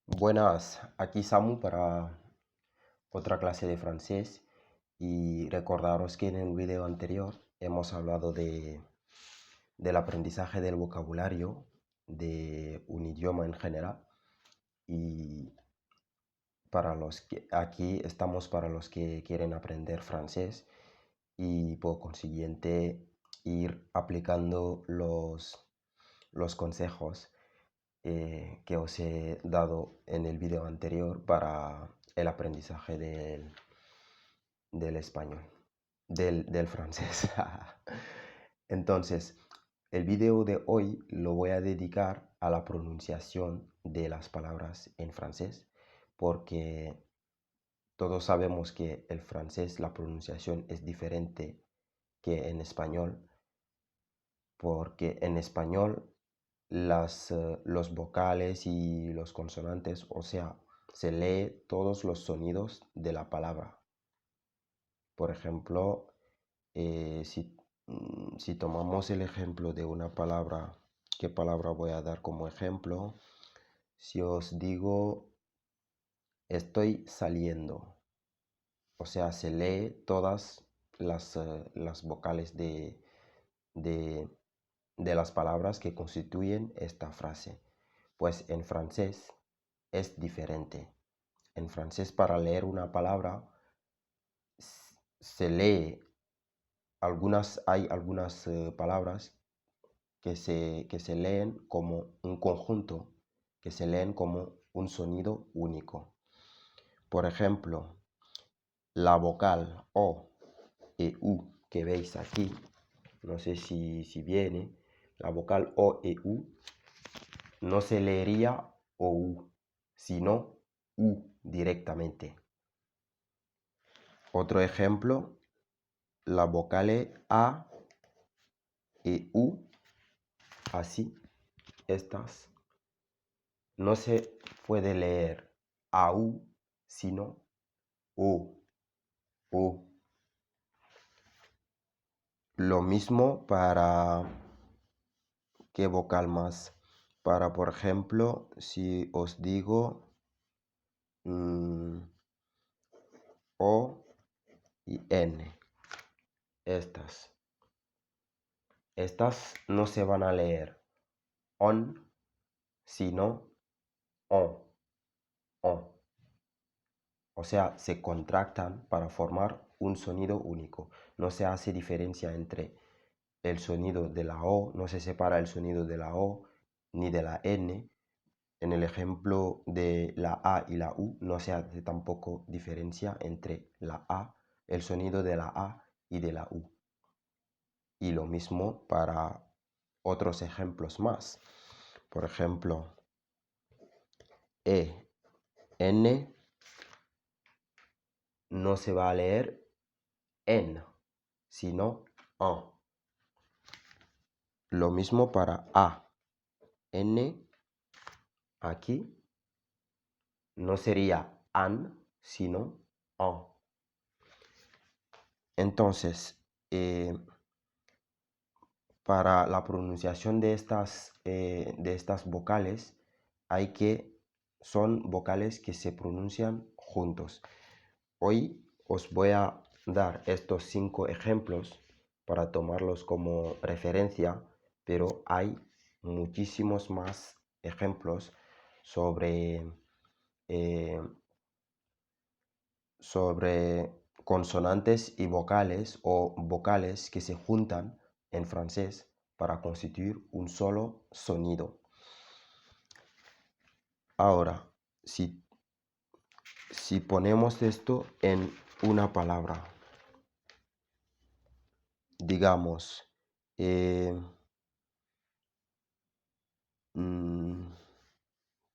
Buenas, aquí Samu para otra clase de francés y recordaros que en el video anterior hemos hablado del aprendizaje del vocabulario de un idioma en general y para los que aquí estamos para los que quieren aprender francés y por consiguiente ir aplicando los consejos que os he dado en el video anterior para el aprendizaje del español, del francés. Entonces, el video de hoy lo voy a dedicar a la pronunciación de las palabras en francés, porque todos sabemos que el francés, la pronunciación es diferente que en español, porque en español los vocales y los consonantes, o sea, se lee todos los sonidos de la palabra. Por ejemplo, si tomamos el ejemplo de una palabra, ¿qué palabra voy a dar como ejemplo? Si os digo estoy saliendo, o sea, se lee todas las vocales de, de las palabras que constituyen esta frase. Pues en francés es diferente. En francés, para leer una palabra se lee hay algunas palabras que se leen como un conjunto, que se leen como un sonido único. Por ejemplo, la vocal O e U que veis aquí, no sé si viene, la vocal O e U no se leería OU, sino U directamente. Otro ejemplo, la vocal A e U, así, estas, no se puede leer AU, sino O, O. Lo mismo para, ¿qué vocal más? Para, por ejemplo, si os digo O y N, estas. Estas no se van a leer on, sino on, on. O sea, se contractan para formar un sonido único. No se hace diferencia entre el sonido de la O, no se separa el sonido de la O ni de la N. En el ejemplo de la A y la U no se hace tampoco diferencia entre la A, el sonido de la A y de la U. Y lo mismo para otros ejemplos más. Por ejemplo, E, N no se va a leer en, sino en. Lo mismo para A, N, aquí no sería an, sino en. Entonces, para la pronunciación de estas vocales, son vocales que se pronuncian juntos. Hoy os voy a dar estos 5 ejemplos para tomarlos como referencia, pero hay muchísimos más ejemplos eh, sobre consonantes y vocales o vocales que se juntan en francés para constituir un solo sonido. Ahora, si ponemos esto en una palabra, digamos, ¿qué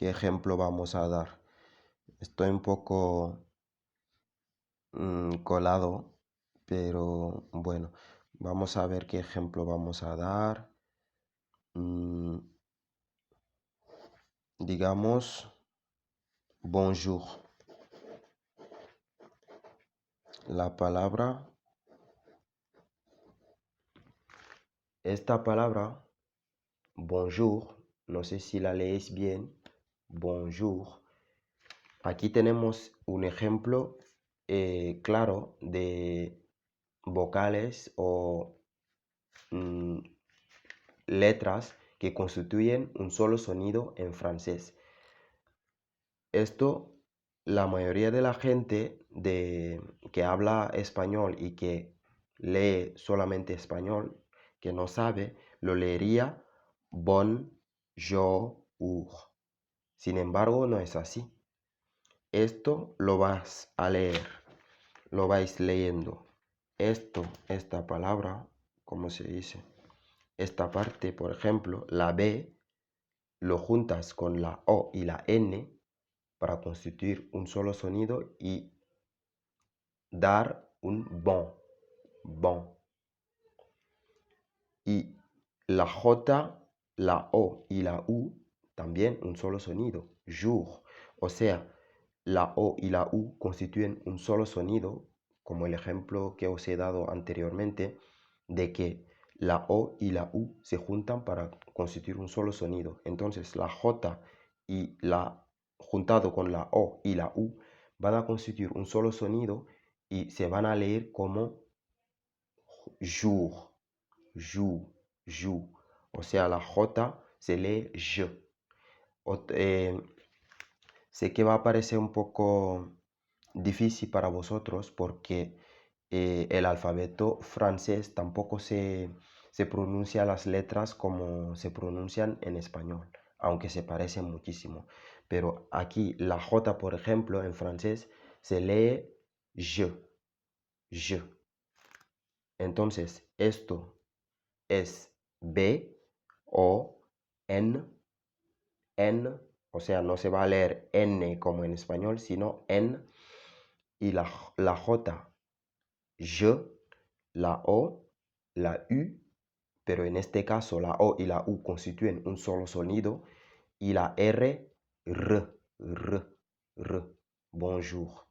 ejemplo vamos a dar? Estoy un poco colado, pero bueno, vamos a ver qué ejemplo vamos a dar. Digamos, bonjour. Esta palabra, bonjour, no sé si la leéis bien, bonjour, Aquí tenemos un ejemplo claro de vocales o mm, letras que constituyen un solo sonido en francés. Esto, la mayoría de la gente que habla español y que lee solamente español, que no sabe, lo leería bonjour. Sin embargo, no es así. Esto lo vas a leer, lo vais leyendo. Esta palabra, ¿cómo se dice? Esta parte, por ejemplo, la B, lo juntas con la O y la N para constituir un solo sonido y dar un bon. Y la J, la O y la U también un solo sonido, jour. O sea, la O y la U constituyen un solo sonido, como el ejemplo que os he dado anteriormente, de que la O y la U se juntan para constituir un solo sonido. Entonces la J y la juntado con la O y la U van a constituir un solo sonido y se van a leer como jour, jou. O sea, la J se lee je. Sé que va a parecer un poco difícil para vosotros porque el alfabeto francés tampoco se pronuncia las letras como se pronuncian en español, aunque se parecen muchísimo. Pero aquí la J, por ejemplo, en francés se lee je. Entonces, esto es B o N, o sea, no se va a leer N como en español, sino N, y la J, je, la O, la U, pero en este caso la O y la U constituyen un solo sonido, y la R, r, bonjour.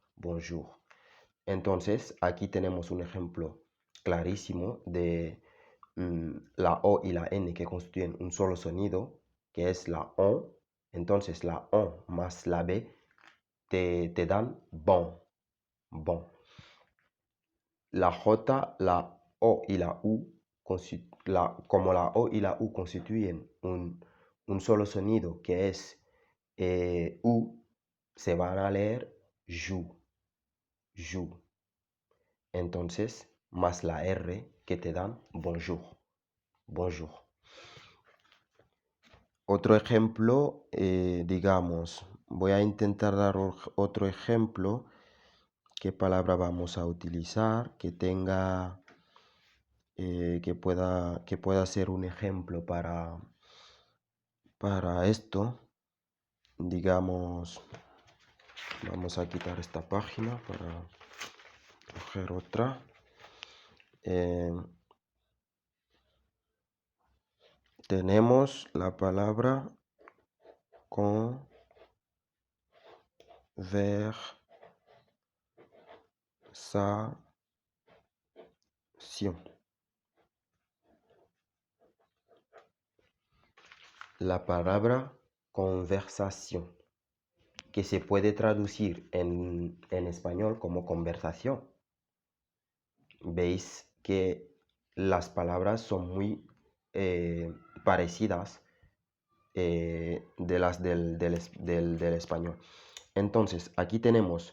Entonces, aquí tenemos un ejemplo clarísimo de la O y la N que constituyen un solo sonido, que es la O. Entonces, la O más la B te dan bon. La J, la O y la U, como la O y la U constituyen un solo sonido que es U, se van a leer jou. Entonces, más la R que te dan bonjour. Otro ejemplo, digamos, voy a intentar dar otro ejemplo. ¿Qué palabra vamos a utilizar que tenga, que pueda ser un ejemplo para esto? Digamos, vamos a quitar esta página para coger otra. Tenemos la palabra conversación. La palabra conversación, que se puede traducir en español como conversación. Veis que las palabras son muy parecidas de las del español. Entonces, aquí tenemos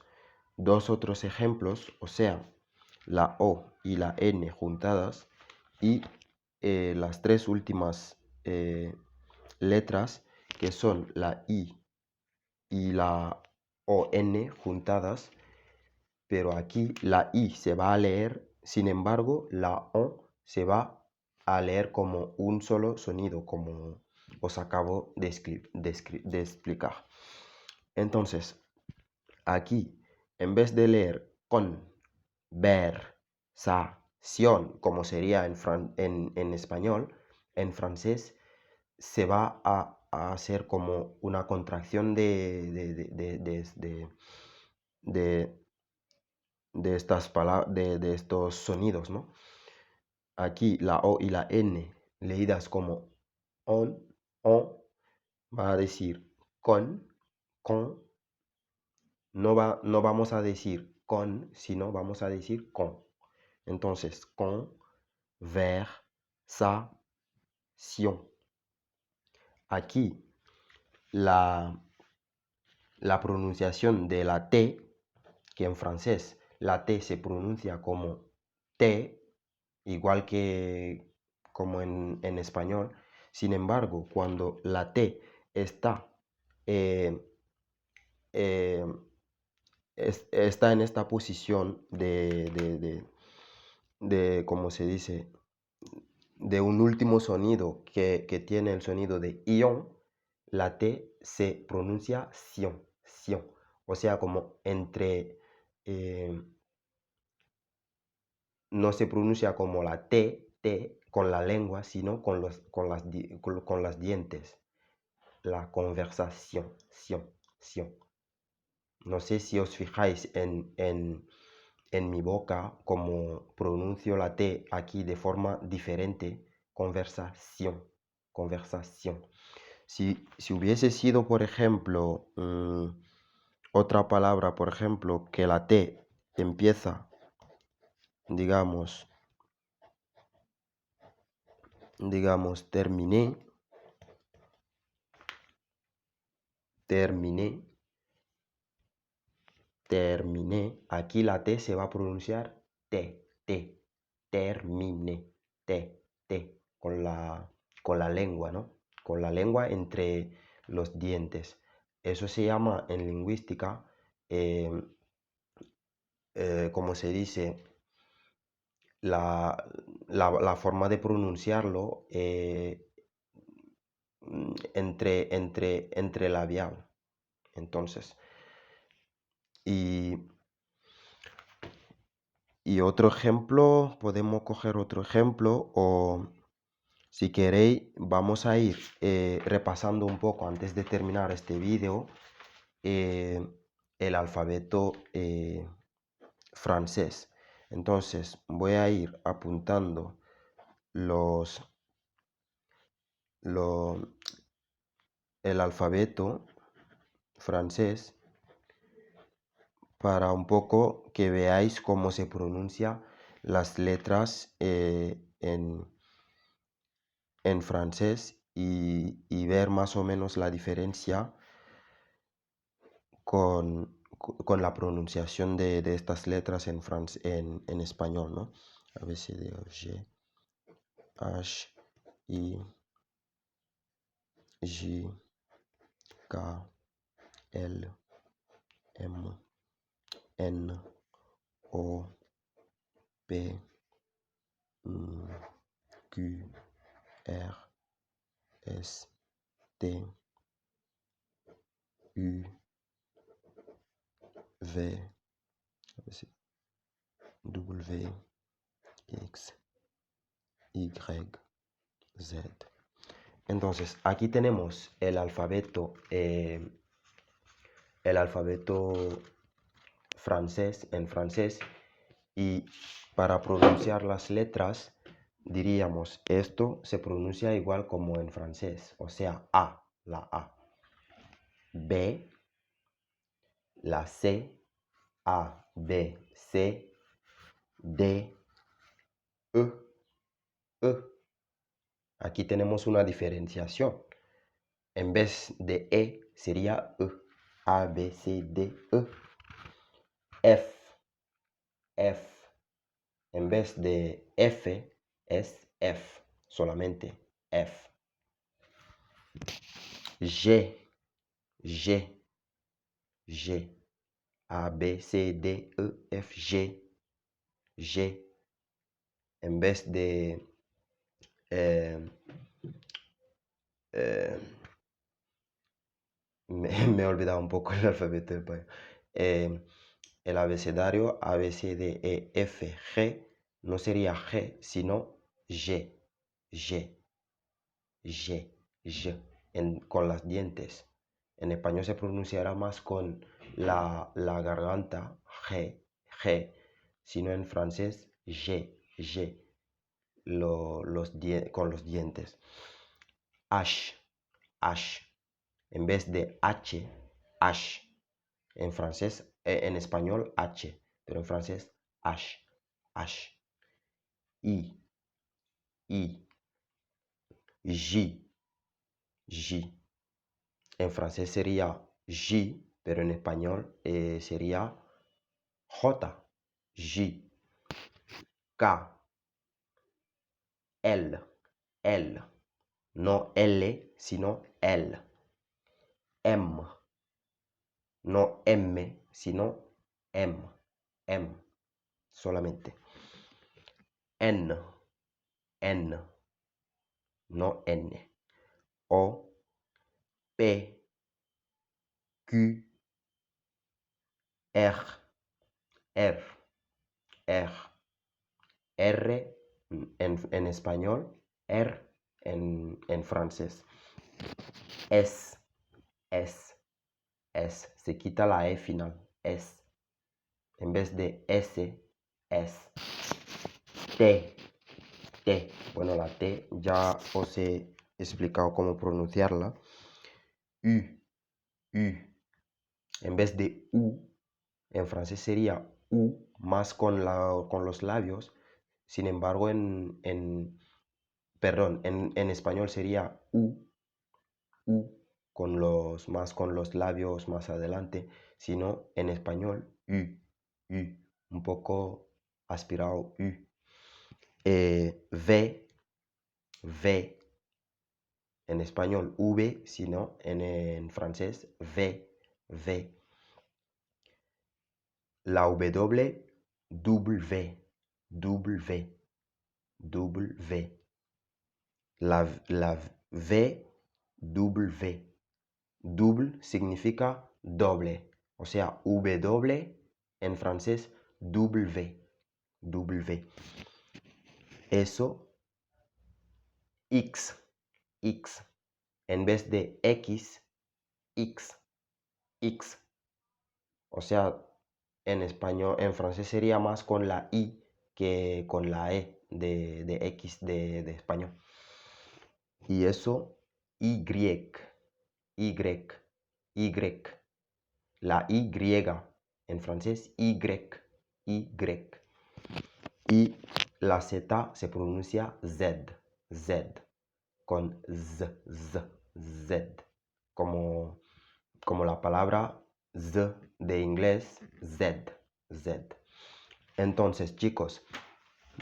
dos otros ejemplos, o sea, la O y la N juntadas y las tres últimas letras que son la I y la ON juntadas, pero aquí la I se va a leer, sin embargo, la O se va a leer como un solo sonido, como os acabo de explicar. Entonces, aquí, en vez de leer conversación, como sería en español, en francés se va a hacer como una contracción de estas palabras, de estos sonidos, ¿no? Aquí la O y la N leídas como on, va a decir con, no vamos a decir con, sino vamos a decir con. Entonces, conversación. Aquí la pronunciación de la T, que en francés la T se pronuncia como T, igual que como en español. Sin embargo, cuando la T está, eh, eh, está en esta posición ¿cómo se dice? De un último sonido que tiene el sonido de ion, la T se pronuncia sion, sion. O sea, como entre, eh, no se pronuncia como la T con la lengua, sino con las dientes. La conversación, sion, sion. No sé si os fijáis en mi boca, como pronuncio la T aquí de forma diferente. Conversación, conversación. Si hubiese sido, por ejemplo, otra palabra, por ejemplo, que la T empieza, digamos, terminé, terminé, terminé, aquí la T se va a pronunciar T, terminé, T, con la lengua, ¿no? Con la lengua entre los dientes. Eso se llama en lingüística, como se dice, la forma de pronunciarlo entre labial. Entonces, y, y otro ejemplo, podemos coger otro ejemplo o si queréis vamos a ir repasando un poco antes de terminar este vídeo el alfabeto francés. Entonces voy a ir apuntando el alfabeto francés para un poco que veáis cómo se pronuncia las letras en francés y ver más o menos la diferencia con la pronunciación de estas letras en español, ¿no? A B, C, D, E, F, G, H, I, J, K, L, M, N, O, P, Q, R, S, T, U, V, W, X, Y, Z. Entonces, aquí tenemos el alfabeto francés en francés y para pronunciar las letras diríamos esto se pronuncia igual como en francés, o sea, A, la A, B, la C, A, B, C, D, E, E. Aquí tenemos una diferenciación. En vez de E sería E. A, B, C, D, E. F, F. En vez de F es F, solamente F. G, G, G. A, B, C, D, E, F, G, G. En vez de eh, eh, me he olvidado un poco el alfabeto español. El abecedario A, B, C, D, E, F, G no sería G, sino G, G, G, G, con las dientes. En español se pronunciará más con la garganta, G, G, sino en francés, G, G, con los dientes. H, H, en vez de H, H, En francés, en español, H, pero en francés, H, H. I, J, J. En francés sería J, pero en español sería J, J. K, L, L. No L, sino L. M, no M, sino M. M, solamente. N, N, no N. O, P, Q, R, R, R. R en español, R en francés. S, S, S. Se quita la E final. S. En vez de S, S. T, T. Bueno, la T ya os he explicado cómo pronunciarla. U, U. En vez de U, en francés sería U, más con los labios. Sin embargo, perdón, en español sería U, U, con los labios más adelante, sino en español U, U, un poco aspirado U. V, V, en español V, sino en francés V, V. La W, W, W, W. La V, W. Double significa doble, o sea, W en francés, W, W. Eso, X, X. En vez de X, X, X. O sea, en español, en francés sería más con la I que con la E de X de español. Y eso, Y, Y, Y. La Y en francés, Y, Y. Y la Z se pronuncia Z, Z, con Z, como la palabra Z de inglés, Z, Z. Entonces, chicos,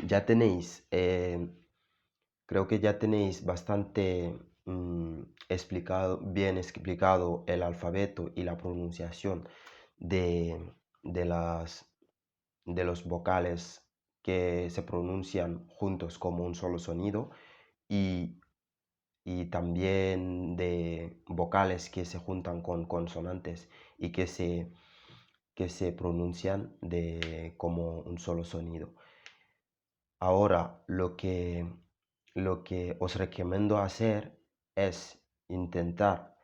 ya tenéis, creo que ya tenéis bastante bien explicado el alfabeto y la pronunciación de, de de los vocales que se pronuncian juntos como un solo sonido y, y también de vocales que se juntan con consonantes y que se pronuncian como un solo sonido. Ahora, lo que os recomiendo hacer es intentar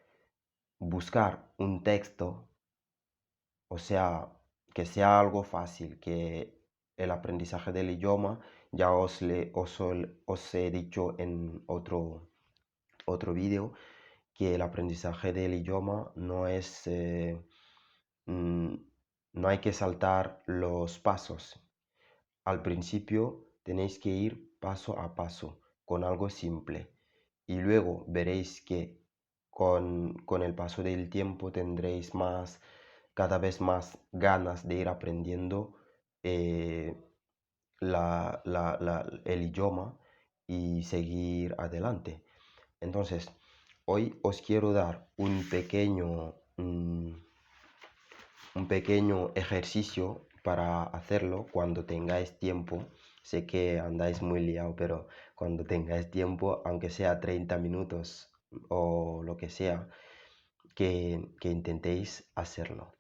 buscar un texto, o sea, que sea algo fácil, que el aprendizaje del idioma, ya os he dicho en otro vídeo, que el aprendizaje del idioma no es, mm, no hay que saltar los pasos. Al principio tenéis que ir paso a paso con algo simple y luego veréis que con el paso del tiempo tendréis cada vez más ganas de ir aprendiendo eh, el idioma y seguir adelante. Entonces, hoy os quiero dar un pequeño ejercicio para hacerlo cuando tengáis tiempo. Sé que andáis muy liado, pero cuando tengáis tiempo, aunque sea 30 minutos o lo que sea, que intentéis hacerlo.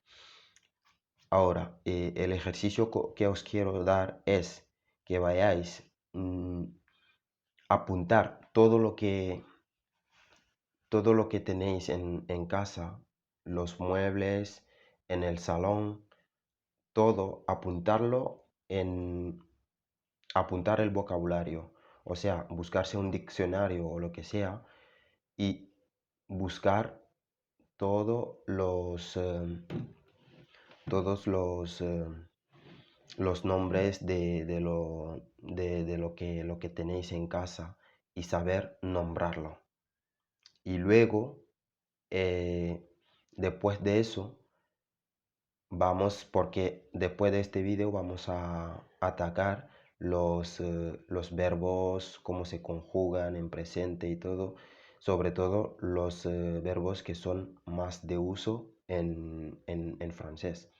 Ahora, el ejercicio que os quiero dar es que vayáis a apuntar todo lo que tenéis en casa, los muebles, en el salón, todo, apuntar el vocabulario, o sea, buscarse un diccionario o lo que sea y buscar todos todos los nombres de lo que tenéis en casa y saber nombrarlo. Y luego, eh, después de eso, porque después de este vídeo vamos a atacar los verbos, cómo se conjugan en presente y todo, sobre todo los verbos que son más de uso en francés.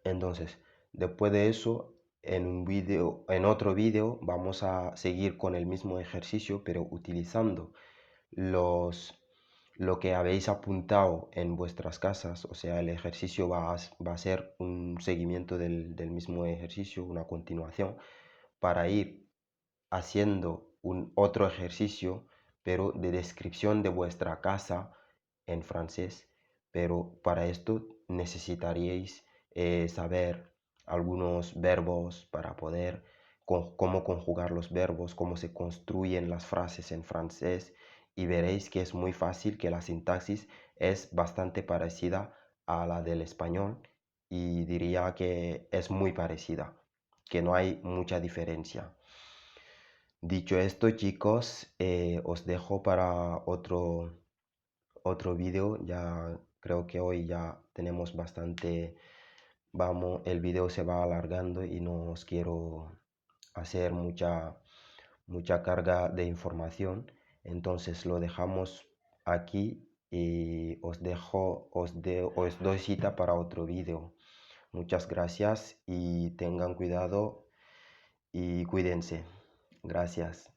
Entonces, después de eso, en otro vídeo vamos a seguir con el mismo ejercicio, pero utilizando lo que habéis apuntado en vuestras casas. O sea, el ejercicio va a ser un seguimiento del mismo ejercicio, una continuación, para ir haciendo un otro ejercicio, pero de descripción de vuestra casa en francés. Pero para esto necesitaríais saber algunos verbos para poder cómo conjugar los verbos, cómo se construyen las frases en francés, y veréis que es muy fácil, que la sintaxis es bastante parecida a la del español, y diría que es muy parecida, que no hay mucha diferencia. Dicho esto, chicos, os dejo para otro vídeo. Ya creo que hoy ya tenemos bastante, el vídeo se va alargando y no os quiero hacer mucha carga de información. Entonces lo dejamos aquí y os doy cita para otro vídeo. Muchas gracias y tengan cuidado y cuídense. Gracias.